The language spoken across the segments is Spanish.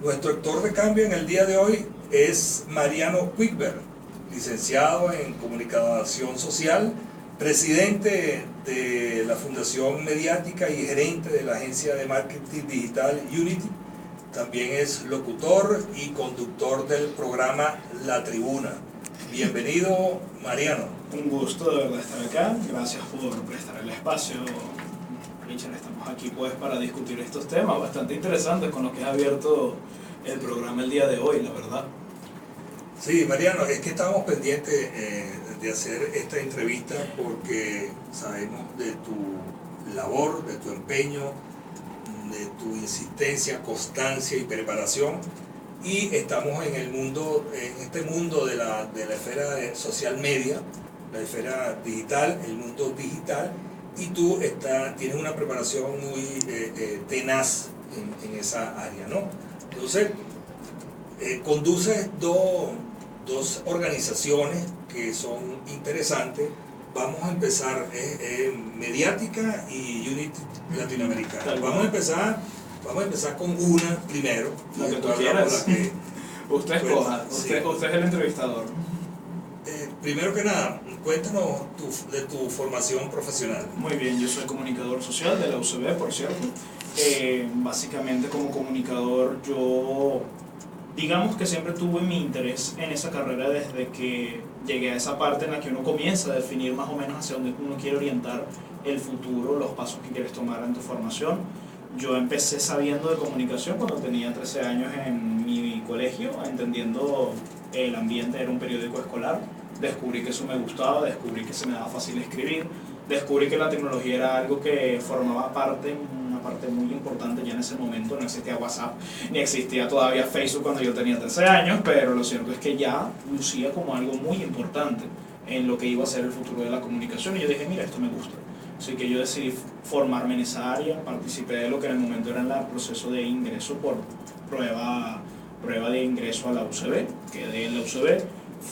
Nuestro actor de cambio en el día de hoy es Mariano Quickberg, licenciado en Comunicación Social, presidente de la Fundación Mediática y gerente de la agencia de marketing digital Unity. También es locutor y conductor del programa La Tribuna. Bienvenido, Mariano. Un gusto de verdad estar acá. Gracias por prestar el espacio. Richard, estamos aquí pues para discutir estos temas bastante interesantes con los que has abierto el programa el día de hoy, la verdad. Sí, Mariano, es que estábamos pendientes de hacer esta entrevista porque sabemos de tu labor, de tu empeño, de tu insistencia, constancia y preparación, y estamos en este mundo de la esfera social media, la esfera digital, el mundo digital, y tú tienes una preparación muy tenaz en esa área, ¿no? Entonces, conduces dos organizaciones que son interesantes. Vamos a empezar Mediática y Unity Latinoamericana. Vamos a empezar con una primero. La que tú quieras. Usted escoja, sí. Usted es el entrevistador. Primero que nada, cuéntanos de tu formación profesional. Muy bien, yo soy comunicador social de la UCB, por cierto. Básicamente como comunicador yo, digamos que siempre tuve mi interés en esa carrera desde que llegué a esa parte en la que uno comienza a definir más o menos hacia dónde uno quiere orientar el futuro, los pasos que quieres tomar en tu formación. Yo empecé sabiendo de comunicación cuando tenía 13 años en mi colegio, entendiendo el ambiente, era un periódico escolar. Descubrí que eso me gustaba, descubrí que se me daba fácil escribir, descubrí que la tecnología era algo que formaba una parte muy importante ya en ese momento. No existía WhatsApp, ni existía todavía Facebook cuando yo tenía 13 años, pero lo cierto es que ya lucía como algo muy importante en lo que iba a ser el futuro de la comunicación, y yo dije, mira, esto me gusta. Así que yo decidí formarme en esa área, participé de lo que en el momento era el proceso de ingreso por prueba de ingreso a la UCB, quedé en la UCB.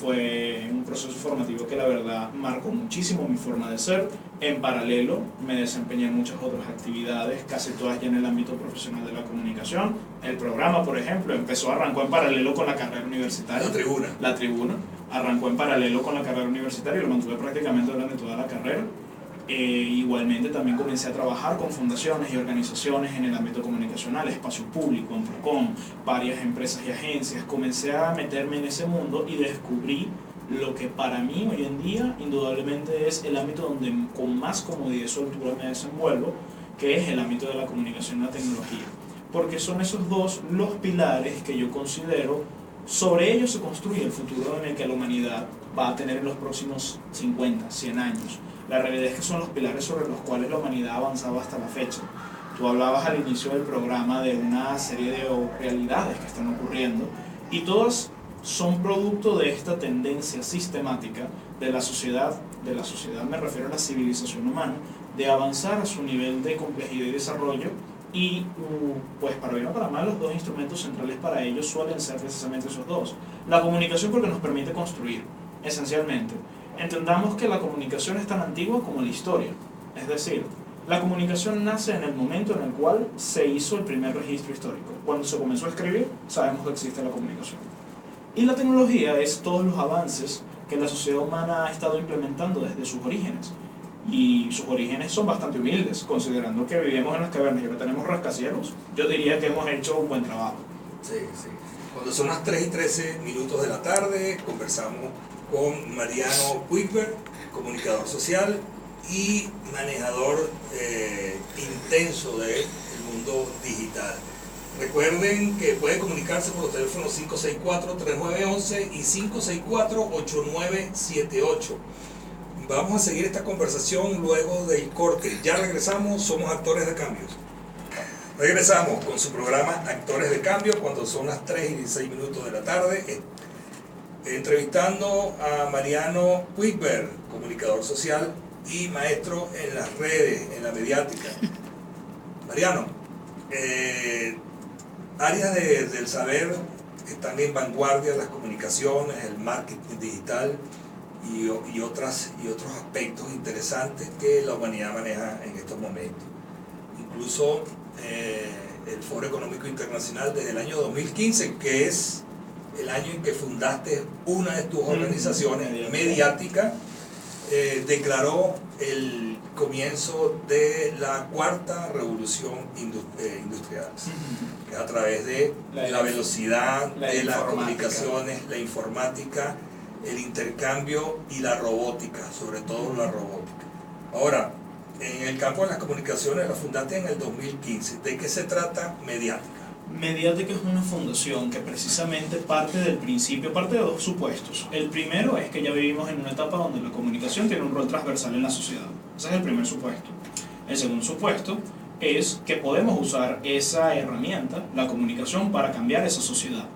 Fue un proceso formativo que la verdad marcó muchísimo mi forma de ser. En paralelo me desempeñé en muchas otras actividades, casi todas ya en el ámbito profesional de la comunicación. El programa, por ejemplo, arrancó en paralelo con la carrera universitaria. La Tribuna. Arrancó en paralelo con la carrera universitaria y lo mantuve prácticamente durante toda la carrera. Igualmente también comencé a trabajar con fundaciones y organizaciones en el ámbito comunicacional, Espacio Público, en Procon, varias empresas y agencias. Comencé a meterme en ese mundo y descubrí lo que para mí hoy en día indudablemente es el ámbito donde con más comodidad y soltura me desenvuelvo, que es el ámbito de la comunicación y la tecnología. Porque son esos dos los pilares que yo considero, sobre ellos se construye el futuro en el que la humanidad va a tener en los próximos 50, 100 años. La realidad es que son los pilares sobre los cuales la humanidad ha avanzado hasta la fecha. Tú hablabas al inicio del programa de una serie de realidades que están ocurriendo, y todas son producto de esta tendencia sistemática de la sociedad me refiero a la civilización humana, de avanzar a su nivel de complejidad y desarrollo, y pues para bien o para mal los dos instrumentos centrales para ello suelen ser precisamente esos dos. La comunicación, porque nos permite construir, esencialmente. Entendamos que la comunicación es tan antigua como la historia, es decir, la comunicación nace en el momento en el cual se hizo el primer registro histórico. Cuando se comenzó a escribir, sabemos que existe la comunicación. Y la tecnología es todos los avances que la sociedad humana ha estado implementando desde sus orígenes. Y sus orígenes son bastante humildes, considerando que vivimos en las cavernas y ahora tenemos rascacielos. Yo diría que hemos hecho un buen trabajo. Sí, sí. Cuando son las 3:13 de la tarde, conversamos con Mariano Quickberg, comunicador social y manejador intenso del mundo digital. Recuerden que pueden comunicarse por los teléfonos 564-3911 y 564-8978. Vamos a seguir esta conversación luego del corte. Ya regresamos, somos Actores de Cambios. Regresamos con su programa Actores de Cambio cuando son las 3:16 de la tarde. Entrevistando a Mariano Quickberg, comunicador social y maestro en las redes, en la mediática. Mariano, áreas del saber que están en vanguardia, las comunicaciones, el marketing digital y otros aspectos interesantes que la humanidad maneja en estos momentos. Incluso el Foro Económico Internacional desde el año 2015, que es el año en que fundaste una de tus organizaciones mediática, declaró el comienzo de la cuarta revolución industrial, que es a través de la velocidad de las comunicaciones, la informática, el intercambio y la robótica, sobre todo la robótica. Ahora, en el campo de las comunicaciones la fundaste en el 2015. ¿De qué se trata Mediática? Mediática es una fundación que precisamente parte del principio, parte de dos supuestos. El primero es que ya vivimos en una etapa donde la comunicación tiene un rol transversal en la sociedad. Ese es el primer supuesto. El segundo supuesto es que podemos usar esa herramienta, la comunicación, para cambiar esa sociedad.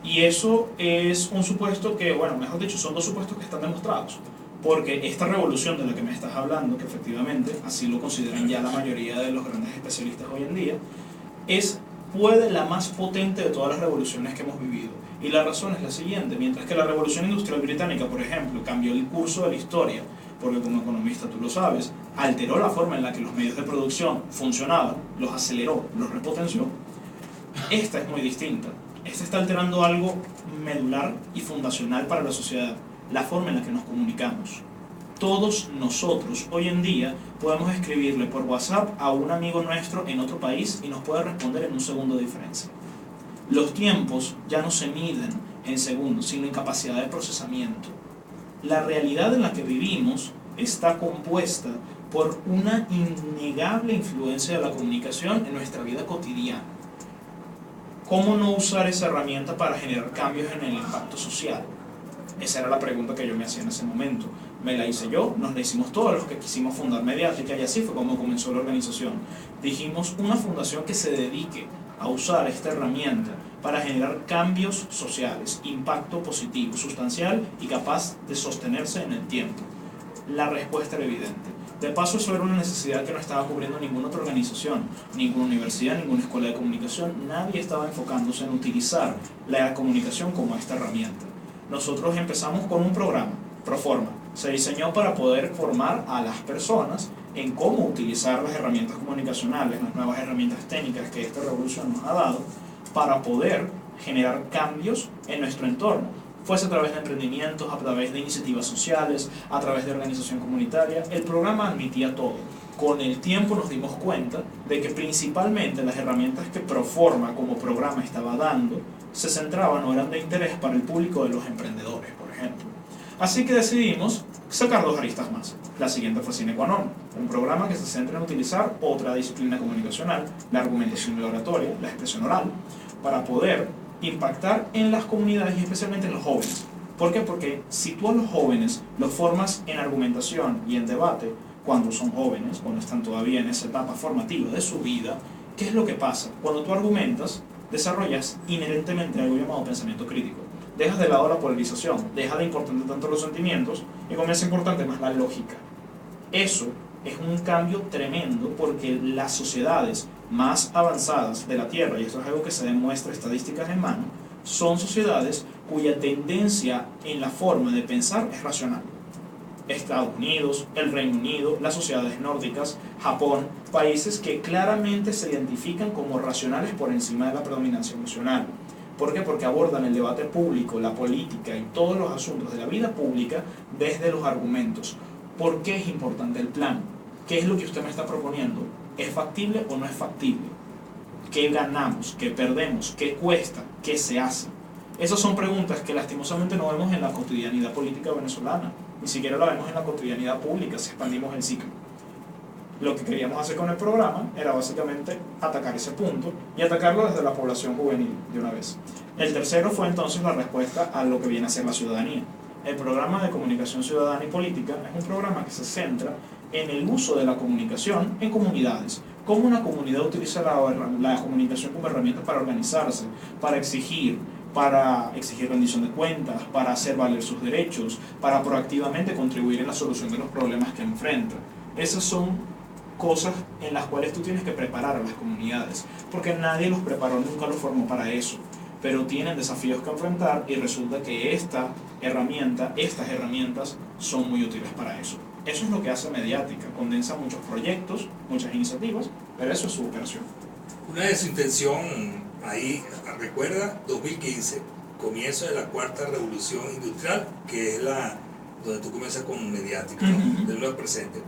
Y eso es un supuesto que, bueno, mejor dicho, son dos supuestos que están demostrados. Porque esta revolución de la que me estás hablando, que efectivamente así lo consideran ya la mayoría de los grandes especialistas hoy en día, puede la más potente de todas las revoluciones que hemos vivido. Y la razón es la siguiente: mientras que la revolución industrial británica, por ejemplo, cambió el curso de la historia, porque como economista tú lo sabes, alteró la forma en la que los medios de producción funcionaban, los aceleró, los repotenció, esta es muy distinta. Esta está alterando algo medular y fundacional para la sociedad, la forma en la que nos comunicamos. Todos nosotros hoy en día podemos escribirle por WhatsApp a un amigo nuestro en otro país y nos puede responder en un segundo de diferencia. Los tiempos ya no se miden en segundos, sino en capacidad de procesamiento. La realidad en la que vivimos está compuesta por una innegable influencia de la comunicación en nuestra vida cotidiana. ¿Cómo no usar esa herramienta para generar cambios en el impacto social? Esa era la pregunta que yo me hacía en ese momento. Me la hice yo, nos la hicimos todos los que quisimos fundar Mediática, y así fue como comenzó la organización. Dijimos, una fundación que se dedique a usar esta herramienta para generar cambios sociales, impacto positivo, sustancial y capaz de sostenerse en el tiempo. La respuesta era evidente. De paso, eso era una necesidad que no estaba cubriendo ninguna otra organización, ninguna universidad, ninguna escuela de comunicación. Nadie estaba enfocándose en utilizar la comunicación como esta herramienta. Nosotros empezamos con un programa, Proforma. Se diseñó para poder formar a las personas en cómo utilizar las herramientas comunicacionales, las nuevas herramientas técnicas que esta revolución nos ha dado, para poder generar cambios en nuestro entorno. Fuese a través de emprendimientos, a través de iniciativas sociales, a través de organización comunitaria. El programa admitía todo. Con el tiempo nos dimos cuenta de que principalmente las herramientas que Proforma como programa estaba dando se centraban o eran de interés para el público de los emprendedores, por ejemplo. Así que decidimos sacar dos aristas más. La siguiente fue Sine Qua Non, un programa que se centra en utilizar otra disciplina comunicacional, la argumentación y la oratoria, la expresión oral, para poder impactar en las comunidades y especialmente en los jóvenes. ¿Por qué? Porque si tú a los jóvenes los formas en argumentación y en debate cuando son jóvenes, cuando están todavía en esa etapa formativa de su vida, ¿qué es lo que pasa? Cuando tú argumentas, desarrollas inherentemente algo llamado pensamiento crítico. Dejas de lado la polarización, deja de importante tanto los sentimientos y comienza a importante más la lógica. Eso es un cambio tremendo porque las sociedades más avanzadas de la Tierra, y esto es algo que se demuestra estadísticas en mano, son sociedades cuya tendencia en la forma de pensar es racional. Estados Unidos, el Reino Unido, las sociedades nórdicas, Japón, países que claramente se identifican como racionales por encima de la predominancia emocional. ¿Por qué? Porque abordan el debate público, la política y todos los asuntos de la vida pública desde los argumentos. ¿Por qué es importante el plan? ¿Qué es lo que usted me está proponiendo? ¿Es factible o no es factible? ¿Qué ganamos? ¿Qué perdemos? ¿Qué cuesta? ¿Qué se hace? Esas son preguntas que lastimosamente no vemos en la cotidianidad política venezolana. Ni siquiera la vemos en la cotidianidad pública si expandimos el ciclo. Lo que queríamos hacer con el programa era básicamente atacar ese punto y atacarlo desde la población juvenil de una vez. El tercero fue entonces la respuesta a lo que viene a ser la ciudadanía. El programa de comunicación ciudadana y política es un programa que se centra en el uso de la comunicación en comunidades. Cómo una comunidad utiliza la comunicación como herramienta para organizarse, para exigir rendición de cuentas, para hacer valer sus derechos, para proactivamente contribuir en la solución de los problemas que enfrenta. Esas son cosas en las cuales tú tienes que preparar a las comunidades, porque nadie los preparó, nunca los formó para eso, pero tienen desafíos que enfrentar y resulta que estas herramientas son muy útiles para eso. Eso es lo que hace Mediática, condensa muchos proyectos, muchas iniciativas, pero eso es su operación. Una de su intención, ahí recuerda, 2015, comienzo de la cuarta revolución industrial, que es la donde tú comienzas con mediática, ¿no? Del nuevo presente.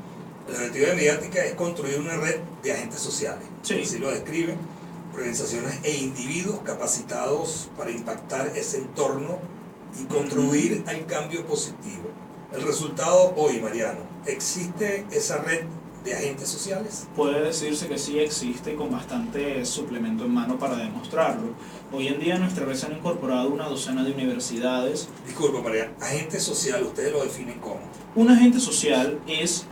La objetivo de mediática es construir una red de agentes sociales, sí. así lo describen, organizaciones e individuos capacitados para impactar ese entorno y contribuir al cambio positivo. El resultado hoy, Mariano, ¿existe esa red de agentes sociales? Puede decirse que sí existe, y con bastante suplemento en mano para demostrarlo. Hoy en día en nuestra red se han incorporado una docena de universidades. Disculpa, María, agente social, ¿ustedes lo definen cómo? Un agente social es,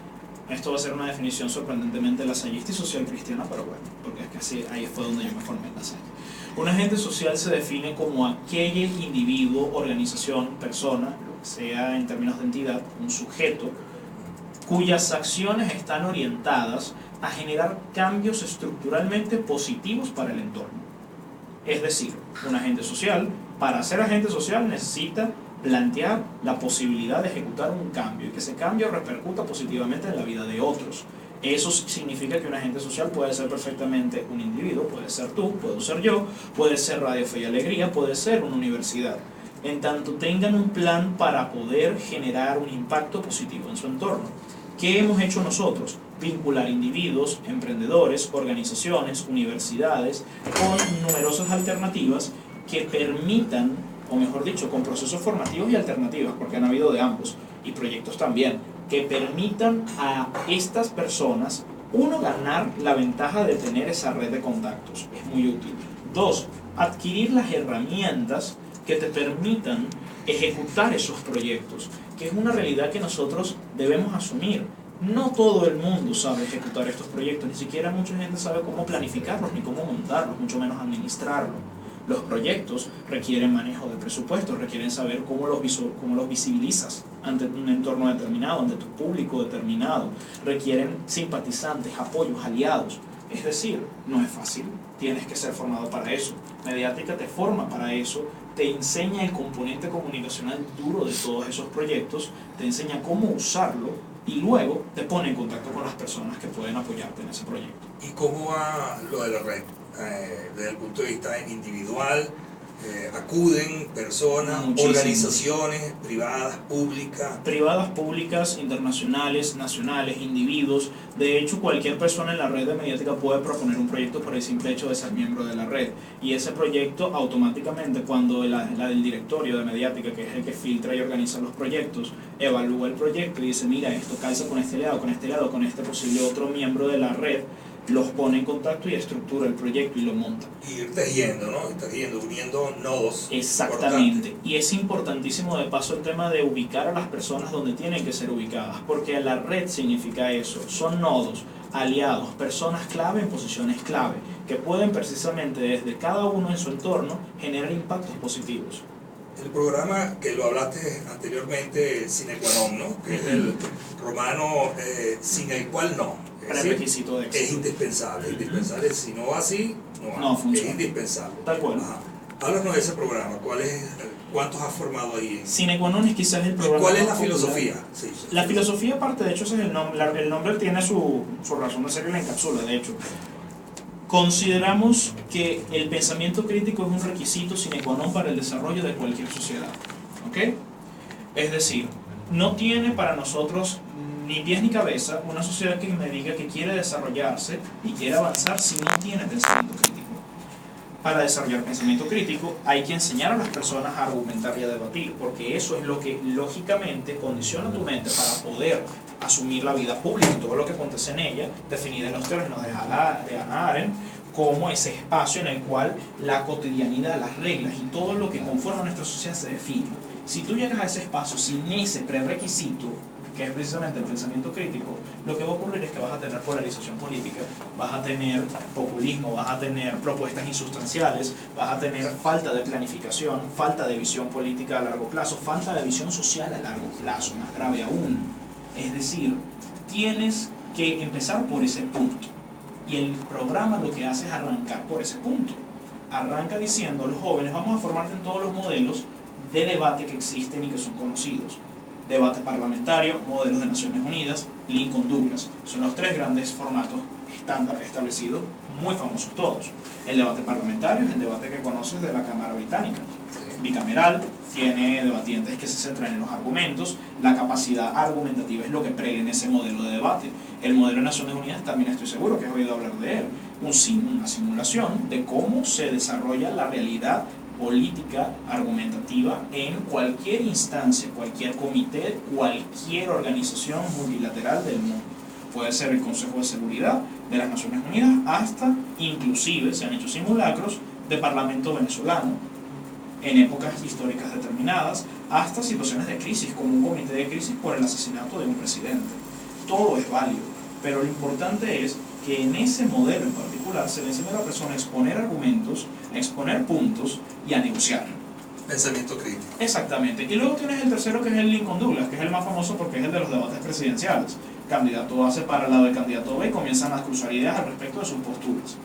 esto va a ser una definición sorprendentemente lasallista y social cristiana, pero bueno, porque es que así, ahí fue donde yo me formé en la Salle. Un agente social se define como aquel individuo, organización, persona, lo que sea en términos de entidad, un sujeto, cuyas acciones están orientadas a generar cambios estructuralmente positivos para el entorno. Es decir, un agente social, para ser agente social necesita plantear la posibilidad de ejecutar un cambio y que ese cambio repercuta positivamente en la vida de otros. Eso significa que un agente social puede ser perfectamente un individuo, puede ser tú, puedo ser yo, puede ser Radio Fe y Alegría, puede ser una universidad. En tanto tengan un plan para poder generar un impacto positivo en su entorno. ¿Qué hemos hecho nosotros? Vincular individuos, emprendedores, organizaciones, universidades con numerosas alternativas que permitan, o mejor dicho, con procesos formativos y alternativas, porque han habido de ambos, y proyectos también, que permitan a estas personas, uno, ganar la ventaja de tener esa red de contactos, es muy útil. Dos, adquirir las herramientas que te permitan ejecutar esos proyectos, que es una realidad que nosotros debemos asumir. No todo el mundo sabe ejecutar estos proyectos, ni siquiera mucha gente sabe cómo planificarlos, ni cómo montarlos, mucho menos administrarlos. Los proyectos requieren manejo de presupuestos, requieren saber cómo los visibilizas ante un entorno determinado, ante tu público determinado. Requieren simpatizantes, apoyos, aliados. Es decir, no es fácil, tienes que ser formado para eso. Mediática te forma para eso, te enseña el componente comunicacional duro de todos esos proyectos, te enseña cómo usarlo y luego te pone en contacto con las personas que pueden apoyarte en ese proyecto. ¿Y cómo va lo de la red? Desde el punto de vista individual, acuden personas, organizaciones privadas, públicas, internacionales, nacionales, individuos. De hecho, cualquier persona en la red de mediática puede proponer un proyecto por el simple hecho de ser miembro de la red, y ese proyecto automáticamente, cuando la del directorio de mediática, que es el que filtra y organiza los proyectos, evalúa el proyecto y dice, mira, esto calza con este lado, con este posible otro miembro de la red, los pone en contacto y estructura el proyecto y lo monta. Y ir tejiendo, ¿no? Uniendo nodos. Exactamente. Y es importantísimo de paso el tema de ubicar a las personas donde tienen que ser ubicadas, porque la red significa eso, son nodos, aliados, personas clave en posiciones clave, que pueden precisamente desde cada uno en su entorno generar impactos positivos. El programa que lo hablaste anteriormente, sine qua non, ¿no? Que es el romano sin el cual no. Prerequisito de éxito. Es indispensable, si no va así, no funciona. Es indispensable. Tal cual. Háblanos de ese programa, ¿cuántos has formado ahí? Sine qua non es quizás el programa. ¿Cuál es la filosofía? Sí, la filosofía parte, de hecho, ese es el nombre tiene su razón de ser y la encapsula, de hecho. Consideramos que el pensamiento crítico es un requisito sine qua non para el desarrollo de cualquier sociedad. ¿Ok? Es decir, no tiene para nosotros ni pies ni cabeza una sociedad que me diga que quiere desarrollarse y quiere avanzar si no tiene pensamiento crítico. Para desarrollar pensamiento crítico hay que enseñar a las personas a argumentar y a debatir, porque eso es lo que lógicamente condiciona tu mente para poder asumir la vida pública y todo lo que acontece en ella, definida en los términos de Hannah Arendt, como ese espacio en el cual la cotidianidad, las reglas y todo lo que conforma nuestra sociedad se define. Si tú llegas a ese espacio sin ese prerequisito, que es precisamente el pensamiento crítico, lo que va a ocurrir es que vas a tener polarización política, vas a tener populismo, vas a tener propuestas insustanciales, vas a tener falta de planificación, falta de visión política a largo plazo, falta de visión social a largo plazo, más grave aún. Es decir, tienes que empezar por ese punto. Y el programa lo que hace es arrancar por ese punto. Arranca diciendo a los jóvenes, vamos a formarte en todos los modelos de debate que existen y que son conocidos. Debate parlamentario, modelos de Naciones Unidas, Lincoln Douglas. Son los tres grandes formatos estándar establecidos muy famosos todos. El debate parlamentario es el debate que conoces de la Cámara Británica. Bicameral, tiene debatientes que se centran en los argumentos, la capacidad argumentativa es lo que prega en ese modelo de debate. El modelo de Naciones Unidas también estoy seguro que has oído hablar de él, una simulación de cómo se desarrolla la realidad política argumentativa en cualquier instancia, cualquier comité, cualquier organización multilateral del mundo. Puede ser el Consejo de Seguridad de las Naciones Unidas, hasta inclusive se han hecho simulacros de Parlamento venezolano en épocas históricas determinadas, hasta situaciones de crisis, como un comité de crisis por el asesinato de un presidente. Todo es válido, pero lo importante es que en ese modelo en particular se le enseña a la persona a exponer argumentos, a exponer puntos y a negociar. Pensamiento crítico. Exactamente. Y luego tienes el tercero, que es el Lincoln Douglas, que es el más famoso porque es el de los debates presidenciales. Candidato A se para al lado del candidato B y comienzan a cruzar ideas al respecto de sus posturas.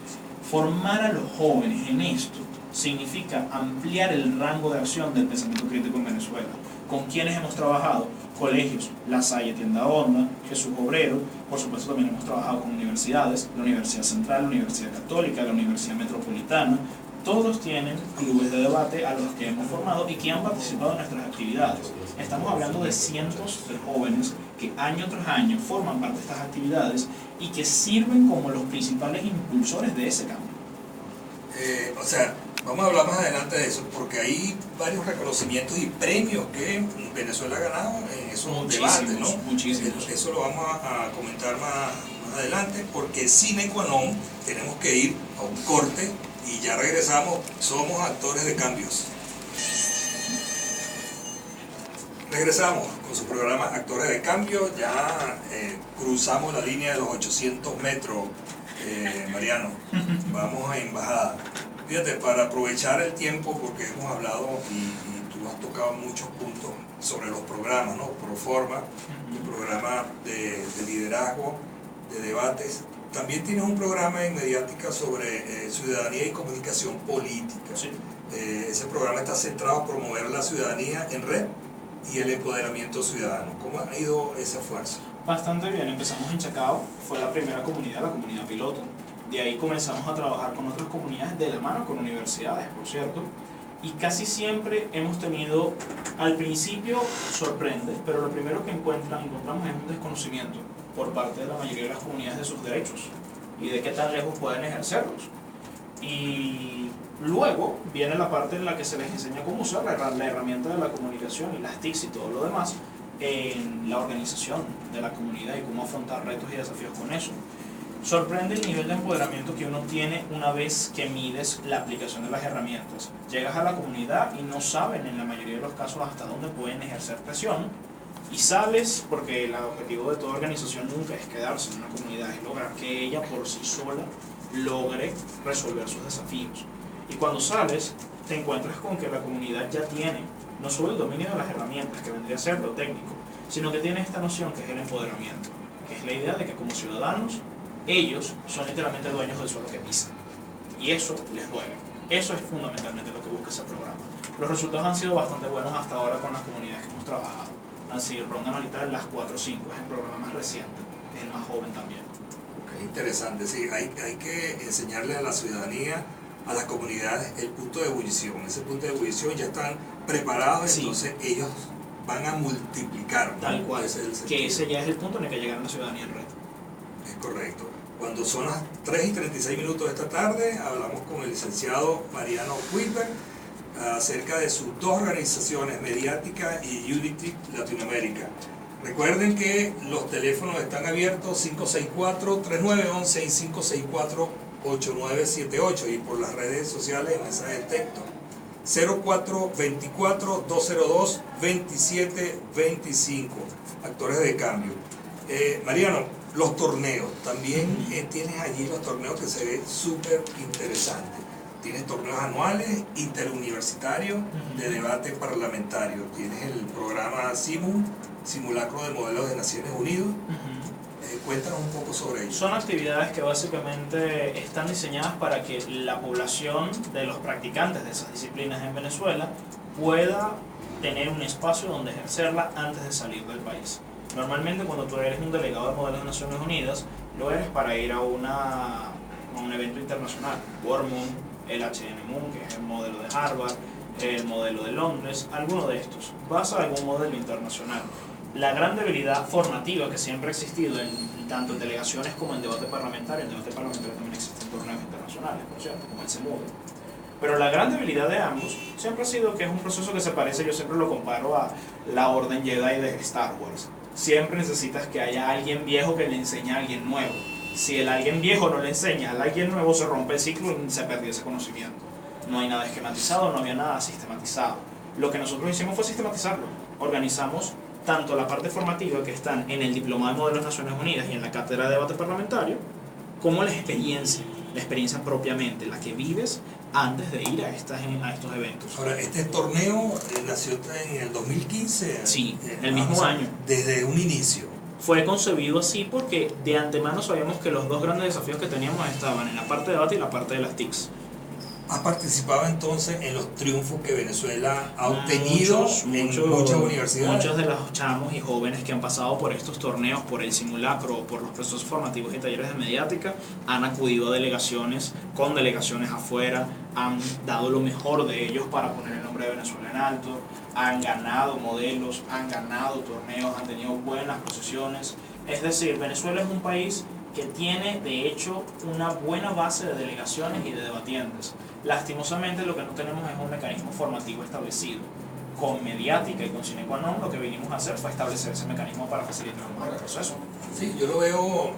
Formar a los jóvenes en esto significa ampliar el rango de acción del pensamiento crítico en Venezuela. ¿Con quienes hemos trabajado? Colegios, La Salle, Tienda Honda, Jesús Obrero, por supuesto también hemos trabajado con universidades, la Universidad Central, la Universidad Católica, la Universidad Metropolitana. Todos tienen clubes de debate a los que hemos formado y que han participado en nuestras actividades. Estamos hablando de cientos de jóvenes que año tras año forman parte de estas actividades y que sirven como los principales impulsores de ese cambio. Vamos a hablar más adelante de eso, porque hay varios reconocimientos y premios que Venezuela ha ganado en esos debates, ¿no? Muchísimos. Eso lo vamos a comentar más adelante, porque sine qua non tenemos que ir a un corte y ya regresamos. Somos actores de cambios. Regresamos con su programa Actores de Cambio. Ya cruzamos la línea de los 800 metros, Mariano. Vamos a embajada. Fíjate, para aprovechar el tiempo, porque hemos hablado y tú has tocado muchos puntos sobre los programas, ¿no? Proforma, el programa de liderazgo, de debates. También tienes un programa en Mediática sobre ciudadanía y comunicación política. Sí. Ese programa está centrado a promover la ciudadanía en red y el empoderamiento ciudadano. ¿Cómo ha ido ese esfuerzo? Bastante bien, empezamos en Chacao, fue la primera comunidad, la comunidad piloto. De ahí comenzamos a trabajar con otras comunidades de la mano con universidades, por cierto. Y casi siempre hemos tenido, al principio sorprende, pero lo primero que encontramos es un desconocimiento por parte de la mayoría de las comunidades de sus derechos y de qué tan lejos pueden ejercerlos. Y luego viene la parte en la que se les enseña cómo usar la herramienta de la comunicación y las TICs y todo lo demás en la organización de la comunidad y cómo afrontar retos y desafíos con eso. Sorprende el nivel de empoderamiento que uno tiene una vez que mides la aplicación de las herramientas. Llegas a la comunidad y no saben en la mayoría de los casos hasta dónde pueden ejercer presión, y sales porque el objetivo de toda organización nunca es quedarse en una comunidad, es lograr que ella por sí sola logre resolver sus desafíos. Y cuando sales te encuentras con que la comunidad ya tiene no solo el dominio de las herramientas, que vendría a ser lo técnico, sino que tiene esta noción que es el empoderamiento, que es la idea de que como ciudadanos ellos son literalmente dueños del suelo que pisan, y eso les duele. Eso es fundamentalmente lo que busca ese programa. Los resultados han sido bastante buenos hasta ahora con las comunidades que hemos trabajado. Así rondan ahorita las 4 o 5, es el programa más reciente, es el más joven también. Okay, interesante, sí, hay que enseñarle a la ciudadanía, a las comunidades, el punto de ebullición. Ese punto de ebullición ya están preparados, sí. Entonces ellos van a multiplicar, ¿no? Tal cual, que ese ya es el punto en el que llegaron la ciudadanía en red. Es correcto. Cuando son las 3:36 de esta tarde, hablamos con el licenciado Mariano Cuiper acerca de sus dos organizaciones, Mediática y Unity Latinoamérica. Recuerden que los teléfonos están abiertos 564-3911 y 564-8978, y por las redes sociales mensajes de texto 0424-202-2725. Actores de Cambio. Mariano, los torneos, también tienes allí los torneos que se ven súper interesantes. Tienes torneos anuales, interuniversitarios, de debate parlamentario. Tienes el programa Simulacro de Modelos de Naciones Unidas. Cuéntanos un poco sobre ello. Son actividades que básicamente están diseñadas para que la población de los practicantes de esas disciplinas en Venezuela pueda tener un espacio donde ejercerla antes de salir del país. Normalmente cuando tú eres un delegado de modelos de Naciones Unidas, lo eres para ir a una a un evento internacional. World Moon, el HN Moon, que es el modelo de Harvard, el modelo de Londres, alguno de estos. Vas a algún modelo internacional. La gran debilidad formativa que siempre ha existido tanto en delegaciones como en debate parlamentario, también existen torneos internacionales, por cierto, como el CEMUDE. Pero la gran debilidad de ambos siempre ha sido que es un proceso que se parece, yo siempre lo comparo a la Orden Jedi de Star Wars. Siempre necesitas que haya alguien viejo que le enseñe a alguien nuevo. Si el alguien viejo no le enseña al alguien nuevo, se rompe el ciclo y se perdió ese conocimiento. No hay nada esquematizado, no había nada sistematizado. Lo que nosotros hicimos fue sistematizarlo. Organizamos tanto la parte formativa que están en el Diplomado de Modelos Naciones Unidas y en la Cátedra de Debate Parlamentario, como la experiencia propiamente, la que vives antes de ir a estos eventos. Ahora, este torneo nació en el 2015. Sí, el mismo año. Desde un inicio. Fue concebido así porque de antemano sabíamos que los dos grandes desafíos que teníamos estaban en la parte de debate y la parte de las TICs. ¿Has participado entonces en los triunfos que Venezuela ha obtenido en muchas universidades? Muchos de los chamos y jóvenes que han pasado por estos torneos, por el simulacro, por los procesos formativos y talleres de mediática, han acudido a delegaciones, con delegaciones afuera, han dado lo mejor de ellos para poner el nombre de Venezuela en alto, han ganado modelos, han ganado torneos, han tenido buenas posiciones. Es decir, Venezuela es un país que tiene de hecho una buena base de delegaciones y de debatientes. Lastimosamente lo que no tenemos es un mecanismo formativo establecido. Con mediática y con sine qua non lo que vinimos a hacer fue establecer ese mecanismo para facilitar un mejor proceso. Sí, yo lo veo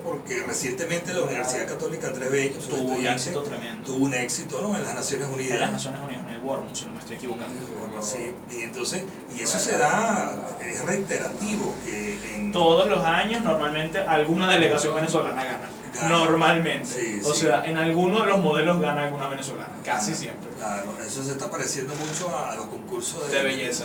porque recientemente la Universidad Católica Andrés Bello tuvo un éxito tremendo. Tuvo un éxito, ¿no?, en las Naciones Unidas. En las Naciones Unidas, en el World Moon, si no me estoy equivocando. Sí, y entonces, y eso se da, es reiterativo, que todos los años normalmente alguna delegación venezolana gana. Normalmente. Sí, o sea, en alguno de los modelos gana alguna venezolana, casi siempre. Claro, eso se está pareciendo mucho a los concursos de belleza.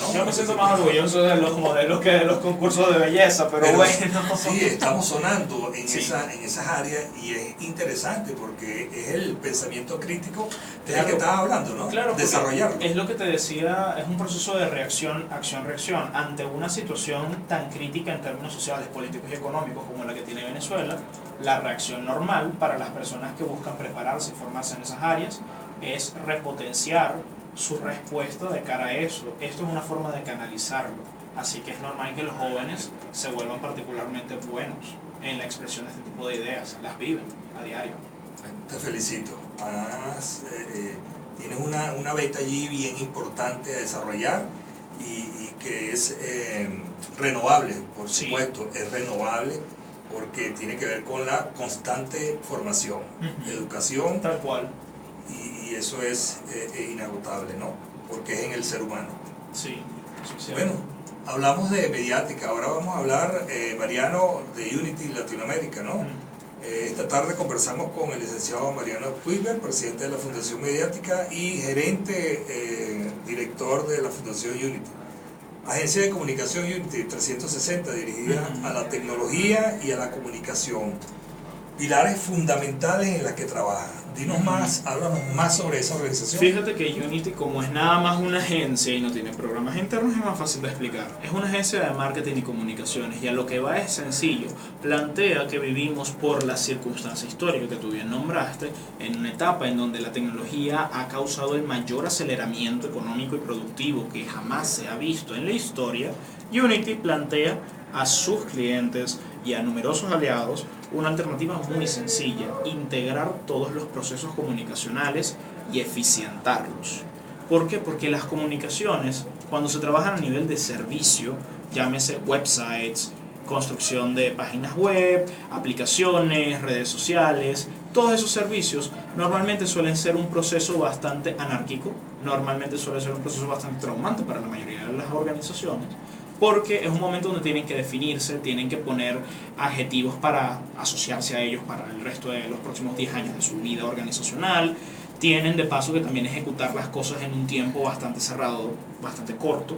¿no? Yo me siento más orgulloso de los modelos que de los concursos de belleza, pero bueno. Sí, estamos sonando en esas áreas y es interesante porque es el pensamiento crítico del que estabas hablando, ¿no? Claro, desarrollarlo. Es lo que te decía, es un proceso de reacción, acción-reacción. Ante una situación tan crítica en términos sociales, políticos y económicos como la que tiene Venezuela, la reacción normal para las personas que buscan prepararse y formarse en esas áreas es repotenciar su respuesta de cara a eso. Esto es una forma de canalizarlo, así que es normal que los jóvenes se vuelvan particularmente buenos en la expresión de este tipo de ideas, las viven a diario. Te felicito. Tienes una beta allí bien importante a desarrollar y que es renovable, por supuesto, es renovable porque tiene que ver con la constante formación, educación. Tal cual. Y eso es inagotable, ¿no? Porque es en el ser humano. Sí. Bueno, hablamos de mediática, ahora vamos a hablar, Mariano, de Unity Latinoamérica, ¿no? Esta tarde conversamos con el licenciado Mariano Puigberg, presidente de la Fundación Mediática y gerente, director de la Fundación Unity. Agencia de comunicación Unity 360, dirigida a la tecnología y a la comunicación. Pilares fundamentales en las que trabaja. Dinos más, háblanos más sobre esa organización. Fíjate que Unity, como es nada más una agencia y no tiene programas internos, es más fácil de explicar. Es una agencia de marketing y comunicaciones y a lo que va es sencillo. Plantea que vivimos por la circunstancia histórica que tú bien nombraste, en una etapa en donde la tecnología ha causado el mayor aceleramiento económico y productivo que jamás se ha visto en la historia. Unity plantea a sus clientes y a numerosos aliados una alternativa muy sencilla: integrar todos los procesos comunicacionales y eficientarlos. ¿Por qué? Porque las comunicaciones, cuando se trabajan a nivel de servicio, llámese websites, construcción de páginas web, aplicaciones, redes sociales, todos esos servicios normalmente suelen ser un proceso bastante anárquico, normalmente suele ser un proceso bastante traumante para la mayoría de las organizaciones, porque es un momento donde tienen que definirse, tienen que poner adjetivos para asociarse a ellos para el resto de los próximos 10 años de su vida organizacional, tienen de paso que también ejecutar las cosas en un tiempo bastante cerrado, bastante corto,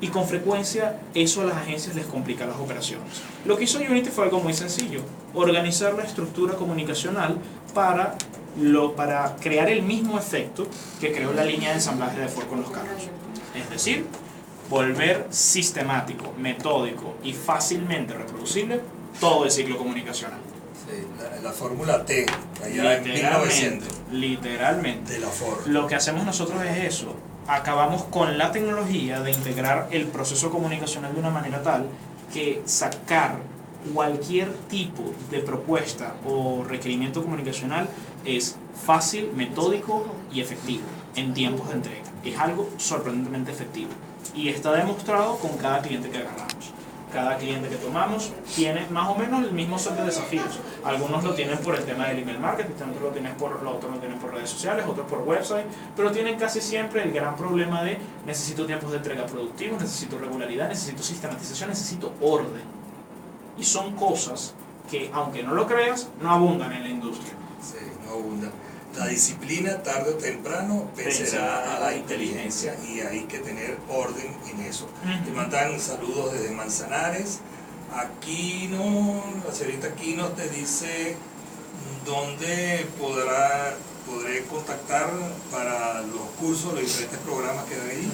y con frecuencia eso a las agencias les complica las operaciones. Lo que hizo Unity fue algo muy sencillo: organizar la estructura comunicacional para crear el mismo efecto que creó la línea de ensamblaje de Ford con los carros. Es decir, volver sistemático, metódico y fácilmente reproducible todo el ciclo comunicacional. Sí, la fórmula T, allá en 1900. Literalmente. De la Ford. Lo que hacemos nosotros es eso. Acabamos con la tecnología de integrar el proceso comunicacional de una manera tal que sacar cualquier tipo de propuesta o requerimiento comunicacional es fácil, metódico y efectivo en tiempos de entrega. Es algo sorprendentemente efectivo y está demostrado con cada cliente que agarramos. Cada cliente que tomamos tiene más o menos el mismo set de desafíos. Algunos lo tienen por el tema del email marketing, otros lo tienen por redes sociales, otros por website, pero tienen casi siempre el gran problema de necesito tiempos de entrega productivos, necesito regularidad, necesito sistematización, necesito orden. Y son cosas que, aunque no lo creas, no abundan en la industria. Sí, no abundan. La disciplina tarde o temprano vencerá a la inteligencia y hay que tener orden en eso. Te mandan saludos desde Manzanares. Aquino, la señorita Aquino te dice dónde podré contactar para los cursos, los diferentes programas que dan allí.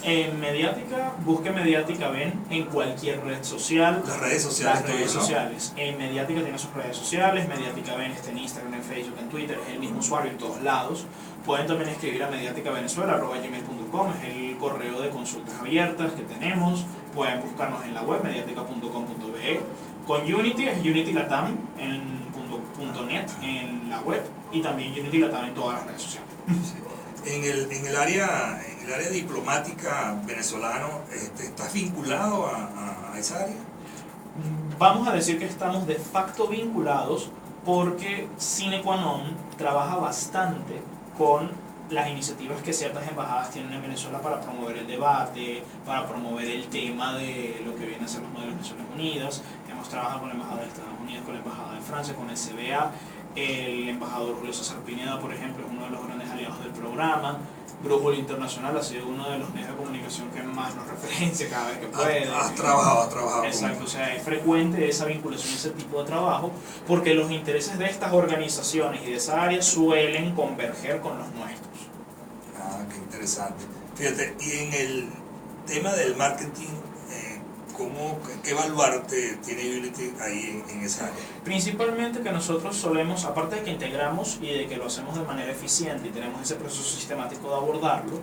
En Mediática, busque Mediática Ven en cualquier red social. Las redes sociales. Las redes sociales. En Mediática tiene sus redes sociales. Mediática Ven está en Instagram, en Facebook, en Twitter. Es el mismo usuario en todos lados. Pueden también escribir a mediaticavenezuela@gmail.com. Es el correo de consultas abiertas que tenemos. Pueden buscarnos en la web mediatica.com.be. Con Unity es Unity Latam en .net en la web y también Unity Latam en todas las redes sociales. Sí. En el área diplomática venezolano, ¿estás vinculado a esa área? Vamos a decir que estamos de facto vinculados porque Sine Qua Non trabaja bastante con las iniciativas que ciertas embajadas tienen en Venezuela para promover el debate, para promover el tema de lo que viene a ser los modelos de Naciones Unidas. Hemos trabajado con la Embajada de Estados Unidos, con la Embajada de Francia, con el CBA. El embajador Julio César Pineda, por ejemplo, es uno de los grandes aliados del programa. Brújula Internacional ha sido uno de los medios de comunicación que más nos referencia cada vez que puede. Has trabajado. Exacto, o sea, es frecuente esa vinculación, ese tipo de trabajo, porque los intereses de estas organizaciones y de esa área suelen converger con los nuestros. Ah, qué interesante. Fíjate, y en el tema del marketing, ¿qué baluarte tiene Unity ahí en esa área? Principalmente que nosotros solemos, aparte de que integramos y de que lo hacemos de manera eficiente y tenemos ese proceso sistemático de abordarlo,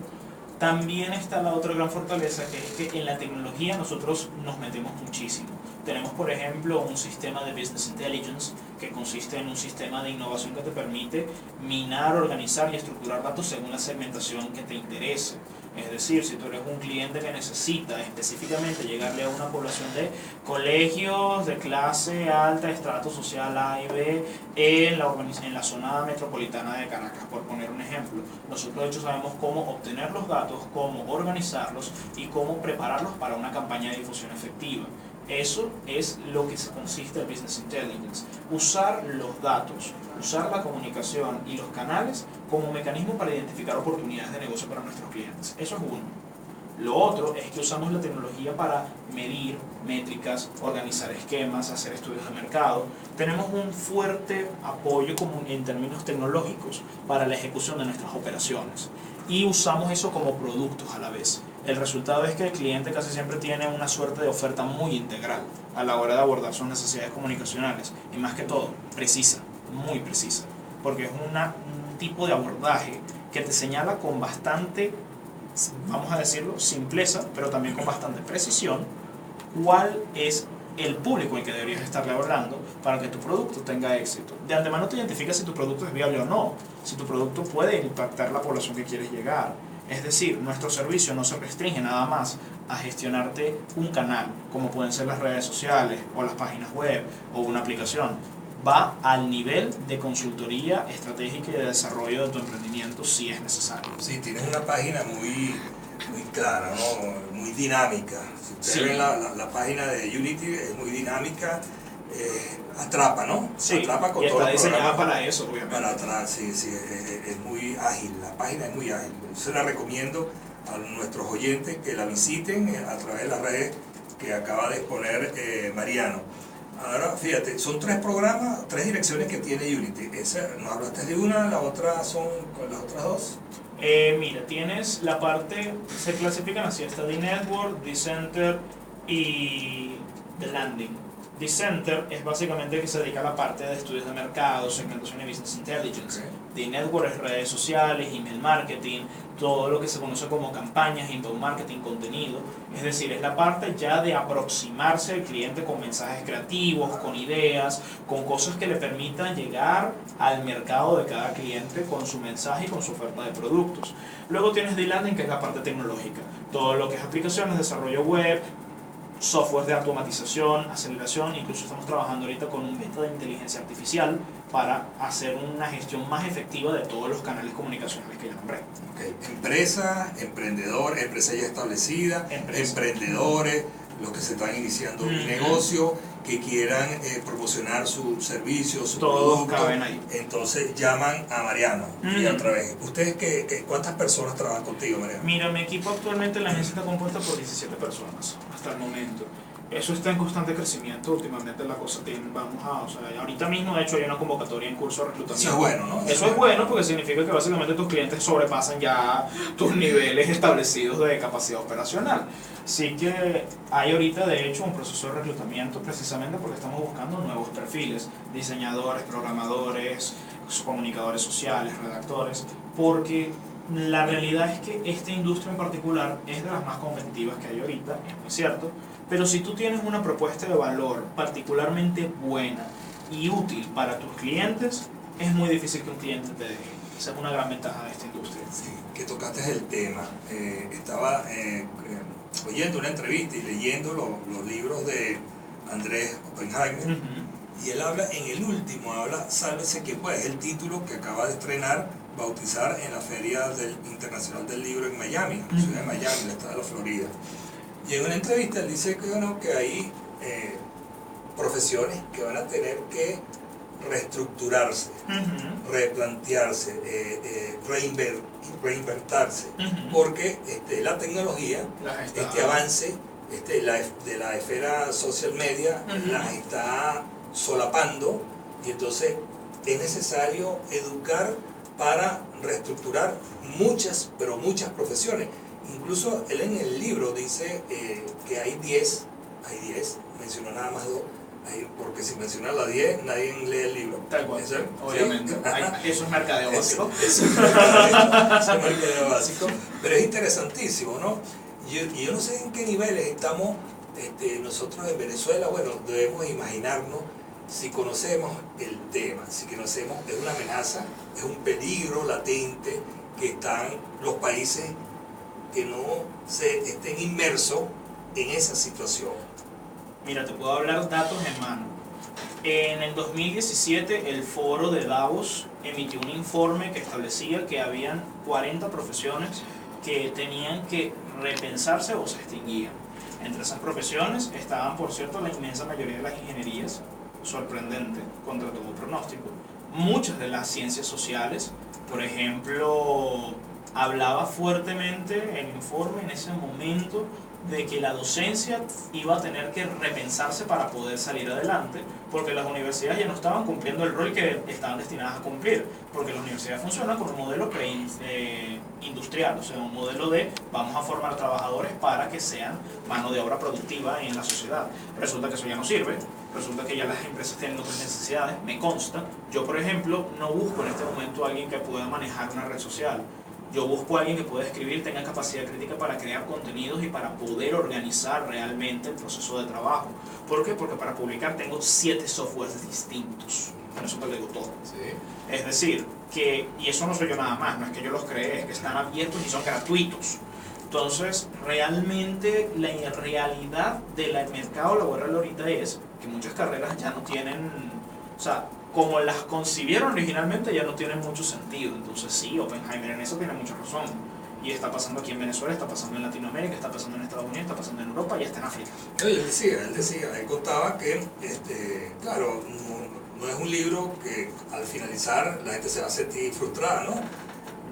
también está la otra gran fortaleza, que es que en la tecnología nosotros nos metemos muchísimo. Tenemos, por ejemplo, un sistema de Business Intelligence que consiste en un sistema de innovación que te permite minar, organizar y estructurar datos según la segmentación que te interese. Es decir, si tú eres un cliente que necesita específicamente llegarle a una población de colegios de clase alta, estrato social A y B en la zona metropolitana de Caracas, por poner un ejemplo, nosotros de hecho sabemos cómo obtener los datos, cómo organizarlos y cómo prepararlos para una campaña de difusión efectiva. Eso es lo que consiste el Business Intelligence, usar los datos, usar la comunicación y los canales como mecanismo para identificar oportunidades de negocio para nuestros clientes. Eso es uno. Lo otro es que usamos la tecnología para medir métricas, organizar esquemas, hacer estudios de mercado. Tenemos un fuerte apoyo en términos tecnológicos para la ejecución de nuestras operaciones y usamos eso como productos a la vez. El resultado es que el cliente casi siempre tiene una suerte de oferta muy integral a la hora de abordar sus necesidades comunicacionales y más que todo, precisa, muy precisa, porque es un tipo de abordaje que te señala con bastante, vamos a decirlo, simpleza, pero también con bastante precisión cuál es el público al que deberías estarle abordando para que tu producto tenga éxito. De antemano te identificas si tu producto es viable o no, si tu producto puede impactar la población que quieres llegar. Es decir, nuestro servicio no se restringe nada más a gestionarte un canal, como pueden ser las redes sociales o las páginas web o una aplicación. Va al nivel de consultoría estratégica y de desarrollo de tu emprendimiento si es necesario. Sí, tienes una página muy clara, ¿no? Muy dinámica. Si ustedes ven la página de Unity, es muy dinámica, atrapa, ¿no? Sí, atrapa con y todos está los diseñada programas. para eso, obviamente. Para atrás, sí, es muy ágil, la página es muy ágil. Se la recomiendo a nuestros oyentes que la visiten a través de las redes que acaba de exponer Mariano. Ahora, fíjate, son 3 programas, 3 direcciones que tiene Unity. Nos hablaste de una, la otra son con las otras 2. Mira, tienes la parte, se clasifican así, está The Network, The Center y The Landing. Dissenter es básicamente que se dedica a la parte de estudios de mercado, segmentación y business intelligence. Okay. D-Network es redes sociales, email marketing, todo lo que se conoce como campañas, inbound marketing, contenido. Es decir, es la parte ya de aproximarse al cliente con mensajes creativos, con ideas, con cosas que le permitan llegar al mercado de cada cliente con su mensaje y con su oferta de productos. Luego tienes D-Landing, que es la parte tecnológica. Todo lo que es aplicaciones, desarrollo web, software de automatización, aceleración, incluso estamos trabajando ahorita con un beta de inteligencia artificial para hacer una gestión más efectiva de todos los canales comunicacionales que ya nombré. Okay. Empresa, emprendedor, empresa ya establecida, emprendedores, los que se están iniciando un negocio, que quieran promocionar su servicio, su todos producto, caben ahí. Entonces llaman a Mariano. Y otra vez, ¿ustedes cuántas personas trabajan contigo, Mariano? Mira, mi equipo actualmente en la agencia está compuesta por 17 personas hasta el momento. Eso está en constante crecimiento. Últimamente la cosa tiene, ahorita mismo de hecho hay una convocatoria en curso de reclutamiento. Eso es bueno, ¿no? Eso es bueno porque significa que básicamente tus clientes sobrepasan ya tus niveles establecidos de capacidad operacional. Sí que hay ahorita de hecho un proceso de reclutamiento precisamente porque estamos buscando nuevos perfiles, diseñadores, programadores, comunicadores sociales, redactores, porque la realidad es que esta industria en particular es de las más competitivas que hay ahorita, es muy cierto, pero si tú tienes una propuesta de valor particularmente buena y útil para tus clientes, es muy difícil que un cliente te deje. Esa es una gran ventaja de esta industria. Sí, que tocaste el tema. Estaba oyendo una entrevista y leyendo los libros de Andrés Oppenheimer, y él habla, en el último, Sálvese quien pueda, es el título que acaba de estrenar, bautizar en la Feria Internacional del Libro en Miami, en la ciudad de Miami, en el estado de la Florida. Y en una entrevista él dice que hay profesiones que van a tener que reestructurarse, replantearse, reinventarse, porque la tecnología, este avance de la esfera social media, las está solapando, y entonces es necesario educar para reestructurar muchas profesiones. Incluso él en el libro dice que hay 10, mencionó nada más 2, porque si menciona la 10, nadie lee el libro. Tal cual, ¿sí? Obviamente. Eso es mercadeo básico. Eso es mercadeo básico, pero es interesantísimo, ¿no? Yo no sé en qué niveles estamos nosotros en Venezuela. Bueno, debemos imaginarnos, si conocemos el tema, si conocemos, es una amenaza, es un peligro latente que están los países que no estén inmersos en esa situación. Mira, te puedo hablar datos en mano. En el 2017 el foro de Davos emitió un informe que establecía que habían 40 profesiones que tenían que repensarse o se extinguían. Entre esas profesiones estaban, por cierto, la inmensa mayoría de las ingenierías, sorprendente contra todo pronóstico. Muchas de las ciencias sociales, por ejemplo, hablaba fuertemente el informe en ese momento de que la docencia iba a tener que repensarse para poder salir adelante, porque las universidades ya no estaban cumpliendo el rol que estaban destinadas a cumplir, porque la universidad funciona con un modelo industrial, o sea, un modelo de vamos a formar trabajadores para que sean mano de obra productiva en la sociedad. Resulta que eso ya no sirve, resulta que ya las empresas tienen otras necesidades, me consta. Yo, por ejemplo, no busco en este momento a alguien que pueda manejar una red social. Yo busco a alguien que pueda escribir, tenga capacidad crítica para crear contenidos y para poder organizar realmente el proceso de trabajo. ¿Por qué? Porque para publicar tengo 7 softwares distintos. Con eso te lo digo todo. Sí. Es decir, y eso no soy yo nada más, no es que yo los cree, es que están abiertos y son gratuitos. Entonces, realmente la realidad del mercado laboral ahorita es que muchas carreras ya no tienen, o sea, como las concibieron originalmente, ya no tienen mucho sentido. Entonces sí, Oppenheimer en eso tiene mucha razón. Y está pasando aquí en Venezuela, está pasando en Latinoamérica, está pasando en Estados Unidos, está pasando en Europa y está en África. Él contaba que, claro, no es un libro que al finalizar la gente se va a sentir frustrada, ¿no?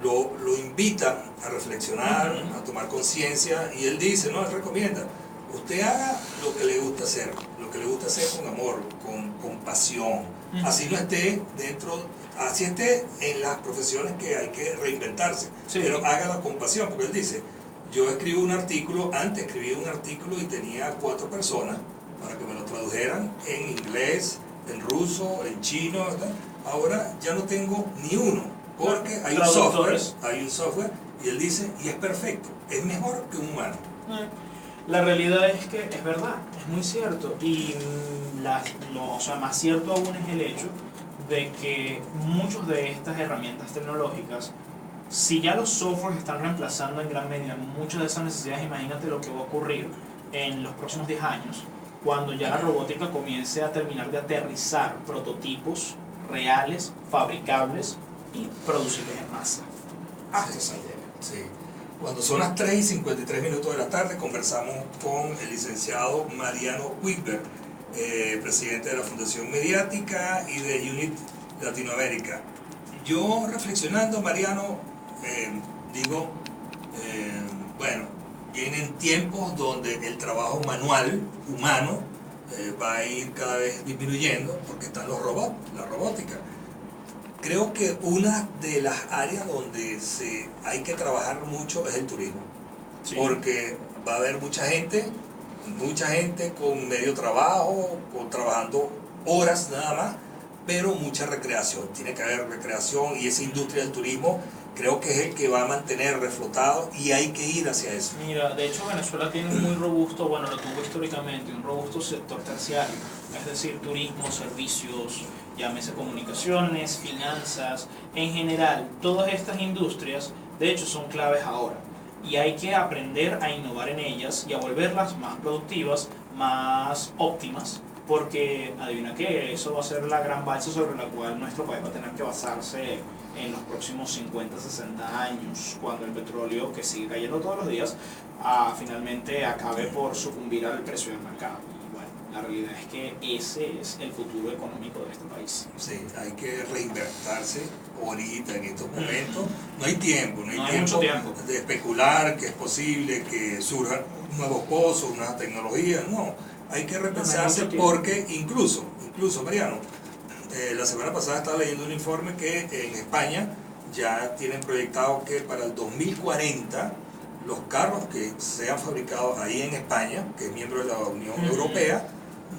Lo invita a reflexionar, a tomar conciencia, y él dice, ¿no? Él recomienda, usted haga lo que le gusta hacer con amor, con pasión. Así no esté así esté en las profesiones que hay que reinventarse, sí, pero hágala con pasión, porque él dice, yo antes escribí un artículo y tenía 4 personas para que me lo tradujeran en inglés, en ruso, en chino, ¿verdad? Ahora ya no tengo ni uno, porque hay un software y él dice, y es perfecto, es mejor que un humano. La realidad es que es verdad, es muy cierto, y o sea, más cierto aún es el hecho de que muchas de estas herramientas tecnológicas, si ya los softwares están reemplazando en gran medida muchas de esas necesidades, imagínate lo que va a ocurrir en los próximos 10 años, cuando ya la robótica comience a terminar de aterrizar prototipos reales, fabricables y producibles en masa. Hasta esa idea. Sí. Cuando son las 3:53 de la tarde, conversamos con el licenciado Mariano Wittberg, presidente de la Fundación Mediática y de UNIT Latinoamérica. Yo reflexionando, Mariano, digo, bueno, vienen tiempos donde el trabajo manual, humano, va a ir cada vez disminuyendo porque están los robots, la robótica. Creo que una de las áreas donde hay que trabajar mucho es el turismo, sí. Porque va a haber mucha gente con medio trabajo, trabajando horas nada más, pero mucha recreación. Tiene que haber recreación y esa industria del turismo creo que es el que va a mantener reflotado y hay que ir hacia eso. Mira, de hecho Venezuela tiene un muy robusto, bueno, lo tuvo históricamente, un robusto sector terciario, es decir, turismo, servicios, llámese comunicaciones, finanzas, en general, todas estas industrias, de hecho, son claves ahora. Y hay que aprender a innovar en ellas y a volverlas más productivas, más óptimas, porque, adivina qué, eso va a ser la gran balsa sobre la cual nuestro país va a tener que basarse en los próximos 50, 60 años, cuando el petróleo, que sigue cayendo todos los días, finalmente acabe por sucumbir al precio del mercado. La realidad es que ese es el futuro económico de este país. Sí, hay que reinvertirse ahorita, en estos momentos. No hay tiempo, no hay mucho tiempo de especular que es posible que surjan nuevos pozos, nuevas tecnologías. No, hay que repensarse porque incluso Mariano, la semana pasada estaba leyendo un informe que en España ya tienen proyectado que para el 2040 los carros que sean fabricados ahí en España, que es miembro de la Unión Europea,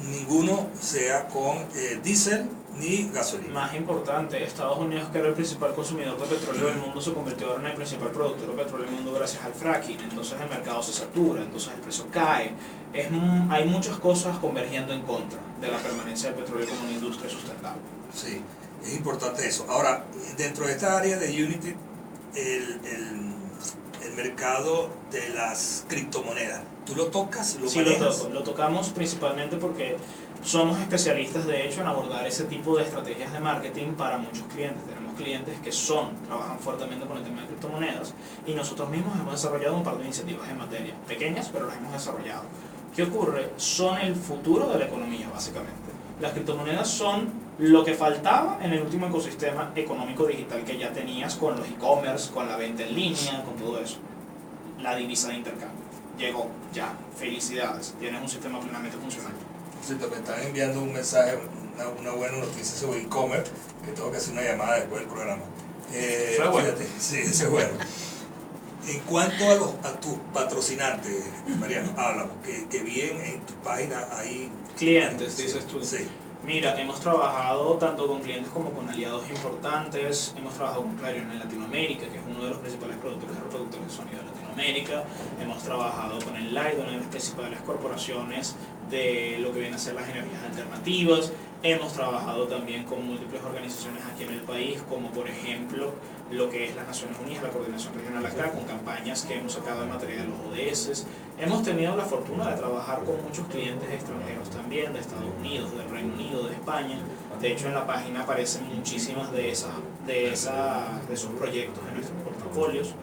ninguno sea con diésel ni gasolina. Más importante, Estados Unidos, que era el principal consumidor de petróleo del mundo, se convirtió ahora en el principal productor de petróleo del mundo gracias al fracking. Entonces el mercado se satura, entonces el precio cae. Hay muchas cosas convergiendo en contra de la permanencia del petróleo como una industria sustentable. Sí, es importante eso. Ahora, dentro de esta área de Unity, el mercado de las criptomonedas, ¿tú lo tocas? Sí, lo tocamos principalmente porque somos especialistas de hecho en abordar ese tipo de estrategias de marketing para muchos clientes. Tenemos clientes que trabajan fuertemente con el tema de criptomonedas y nosotros mismos hemos desarrollado un par de iniciativas en materia, pequeñas pero las hemos desarrollado. ¿Qué ocurre? Son el futuro de la economía básicamente. Las criptomonedas son lo que faltaba en el último ecosistema económico digital que ya tenías con los e-commerce, con la venta en línea, con todo eso. La divisa de intercambio. Llegó, ya, felicidades, tienes un sistema plenamente funcional. Sí, me están enviando un mensaje, una buena noticia sobre e-commerce, que tengo que hacer una llamada después del programa. Fue bueno. Fíjate, sí, ese es bueno. En cuanto a tus patrocinantes, Mariano, háblame, que vi en tu página ahí. Clientes, dices tú. Sí. Mira, hemos trabajado tanto con clientes como con aliados importantes. Hemos trabajado con Clarion en Latinoamérica, que es uno de los principales productores de reproductores de sonido de Latinoamérica. Hemos trabajado con Enlight, una de las principales corporaciones de lo que vienen a ser las energías alternativas. Hemos trabajado también con múltiples organizaciones aquí en el país, como por ejemplo lo que es las Naciones Unidas, la Coordinación Regional acá, con campañas que hemos sacado en materia de los ODS. Hemos tenido la fortuna de trabajar con muchos clientes extranjeros también, de Estados Unidos, del Reino Unido, de España. De hecho, en la página aparecen muchísimas de esos proyectos en nuestros portafolios.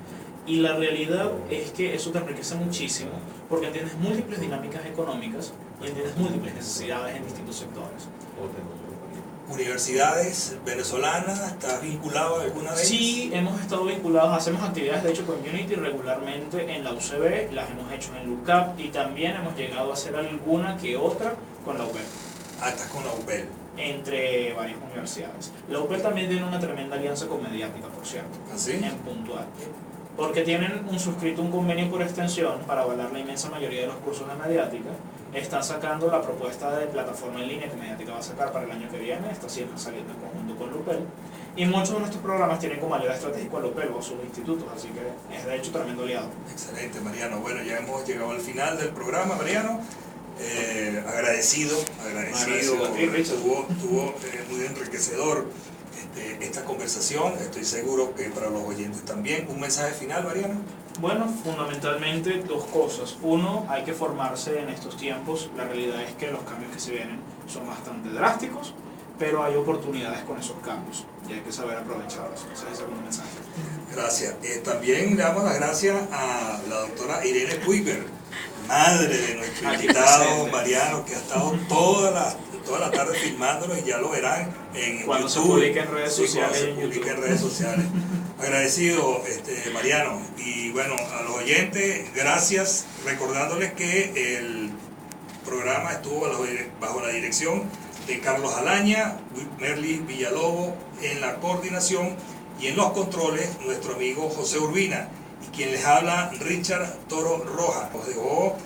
Y la realidad es que eso te enriquece muchísimo porque entiendes múltiples dinámicas económicas y entiendes múltiples necesidades en distintos sectores. ¿Universidades venezolanas? ¿Estás vinculado a alguna de ellas? Sí, hemos estado vinculados, hacemos actividades de hecho con Unity regularmente en la UCB, las hemos hecho en LUCAP y también hemos llegado a hacer alguna que otra con la UPEL. Ah, estás con la UPEL. Entre varias universidades. La UPEL también tiene una tremenda alianza con Mediática, por cierto. ¿Ah, sí? En Puntual. porque tienen suscrito un convenio por extensión para avalar la inmensa mayoría de los cursos de mediática. Están sacando la propuesta de plataforma en línea que Mediática va a sacar para el año que viene, está saliendo en conjunto con Lupel. Y muchos de nuestros programas tienen como aliado estratégico a Lupel o a sus institutos, así que es de hecho tremendo aliado. Excelente, Mariano. Bueno, ya hemos llegado al final del programa, Mariano. Agradecido a ti, Richard. Estuvo muy enriquecedor esta conversación. Estoy seguro que para los oyentes también. ¿Un mensaje final, Mariano? Bueno, fundamentalmente dos cosas. Uno, hay que formarse en estos tiempos. La realidad es que los cambios que se vienen son bastante drásticos, pero hay oportunidades con esos cambios y hay que saber aprovecharlos. Ese es el segundo mensaje. Gracias. También le damos las gracias a la doctora Irene Puiber, madre de nuestro invitado Mariano, que ha estado toda la tarde filmándolo, y ya lo verán en cuando YouTube. Se publica en redes sociales. Se publica en redes sociales. Agradecido, Mariano. Y bueno, a los oyentes, gracias, recordándoles que el programa estuvo bajo la dirección de Carlos Alaña, Merly Villalobos en la coordinación, y en los controles nuestro amigo José Urbina, y quien les habla, Richard Toro Rojas. Os dejó